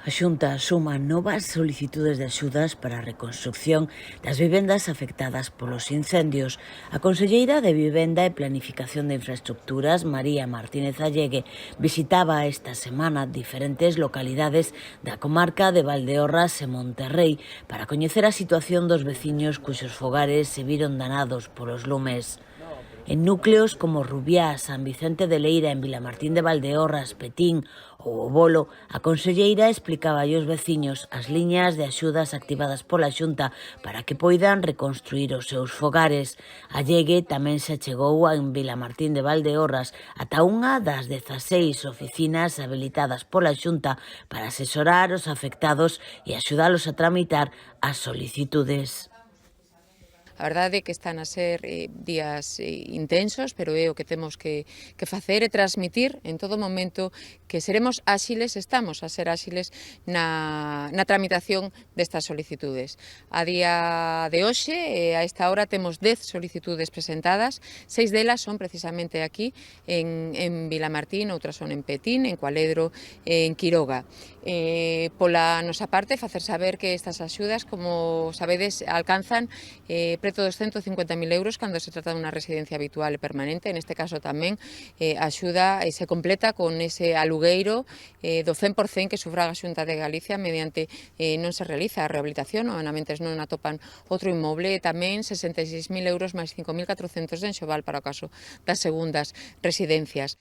A Xunta suma novas solicitudes de axudas para a reconstrucción das vivendas afectadas polos incendios. A conselleira de Vivenda e Planificación de Infraestructuras, María Martínez Allegue, visitaba esta semana diferentes localidades da comarca de Valdeorras e Monterrei para coñecer a situación dos veciños cuxos fogares se viron danados polos lumes. En núcleos como Rubiá, San Vicente de Leira, en Vilamartín de Valdeorras, Petín ou O Bolo, a conselleira explicaba aos veciños as liñas de axudas activadas pola Xunta para que poidan reconstruir os seus fogares. Allegue tamén se achegou en Vilamartín de Valdeorras ata unha das 16 oficinas habilitadas pola Xunta para asesorar os afectados e axudalos a tramitar as solicitudes. A verdade é que están a ser días intensos, pero é o que temos que facer e transmitir en todo momento que seremos áxiles, estamos a ser áxiles na tramitación destas solicitudes. A día de hoxe, a esta hora, temos 10 solicitudes presentadas, 6 delas son precisamente aquí en Vilamartín, outras son en Petín, en Cualedro, en Quiroga. Pola nosa parte, facer saber que estas axudas, como sabedes, alcanzan preto dos 150.000 euros cando se trata dunha residencia habitual e permanente. Neste caso tamén a axuda se completa con ese alugueiro do 100% que sufraga a Xunta de Galicia mediante non se realiza a rehabilitación ou mentres non atopan outro inmoble, e tamén 66.000 euros máis 5.400 de enxoval para o caso das segundas residencias.